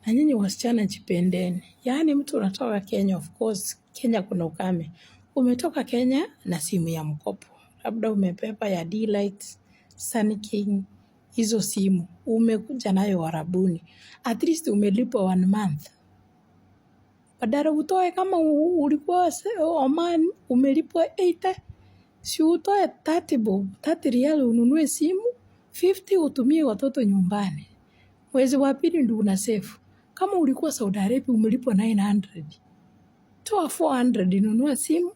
Na nyinyi wasichana jipendeni. Yaani mtu unatoka Kenya, of course, Kenya kuna ukame. Umetoka Kenya na simu ya mkopo. Labda umepepa ya D-Lite, Sunny King, hizo simu. Umekuja nayo Arabuni. At least umelipwa 1 month. Badala utoe kama ulikuwa Oman, umelipwa 80. Si utoe 30 bob, 30 riali ununue simu, 50 utumie watoto nyumbani. Mwezi wa pili ndio una save. Kama ulikuwa Saudi Arabia umelipwa 900. Toa 400 nunua simu.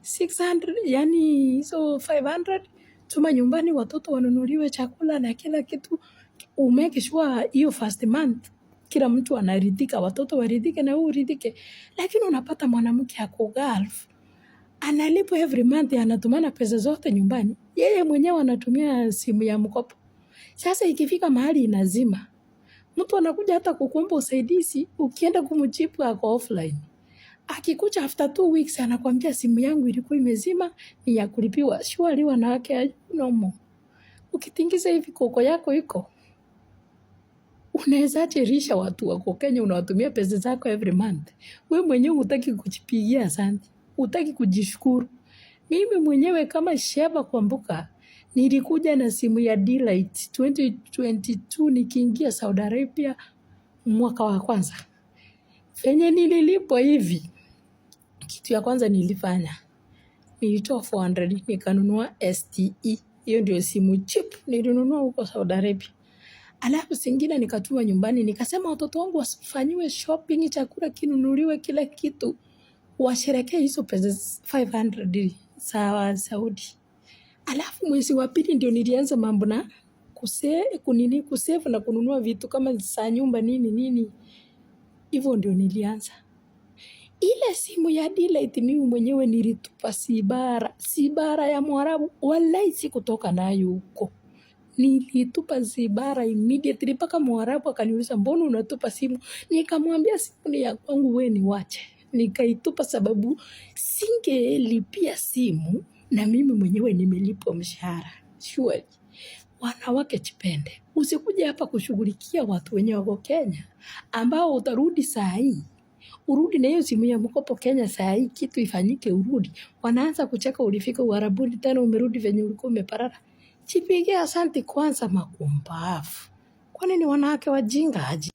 600 yani hizo 500 tuma nyumbani watoto wanunuliwe chakula na kila kitu. Umake sure hiyo first month kila mtu anaridhika, watoto waridhike na wewe uridhike. Lakini unapata mwanamke ako Gulf analipwa every month, anatumana pesa zote nyumbani. Yeye mwenyewe anatumia simu ya mkopo. Sasa ikifika mahali inazima. Mtu anakuja hata kukuomba usaidizi, ukienda kumjibu ako offline. Akikuja after 2 weeks anakuambia simu yangu ilikuwa imezima, ni ya kulipiwa. Surely wanawake no. Ukitingiza hivi koko yako iko. Unawezaje risha watu wako Kenya unawatumia pesa zako every month? Wewe mwenyewe hutaki kujipigia asante. Hutaki kujishukuru. Mimi mwenyewe kama Sheba Kwamboka nilikuja na simu ya D-Lite 2022 nikiingia Saudi Arabia mwaka wa kwanza. Venye nililipwa hivi. Kitu ya kwanza nilifanya. Nilitoa 400 nikanunua STE. Hiyo ndio simu cheap nilinunua huko Saudi Arabia. Alafu zingine nikatuma nyumbani nikasema watoto wangu wasifanyiwe shopping, chakula kinunuliwe kila kitu. Washerekee hizo pesa 500 sawa Saudi. Alafu mwezi wa pili ndio nilianza mambo na kusave na kununua vitu kama za nyumba nini. Hivyo ndio nilianza. Ile simu ya D-Lite mimi mwenyewe nilitupa Sibara ya Mwarabu. Wallahi sikutoka nayo huko. Nilitupa Sibara immediately mpaka Mwarabu akaniuliza mbona unatupa simu? Nikamwambia simu ni ya kwangu, wewe niwache. Nikaitupa sababu singelipia simu na mimi mwenyewe nimelipwa mshahara. Surely. Wanawake jipende. Usikuje hapa kushughulikia watu wenye wako Kenya ambao utarudi saa hii. Urudi na hiyo simu ya mkopo Kenya saa hii kitu ifanyike urudi. Wanaanza kucheka ulifika Uarabuni tena umerudi venye ulikuwa umeparara. Jipigie asante kwanza makumbavu. Kwani ni wanawake wajinga aje?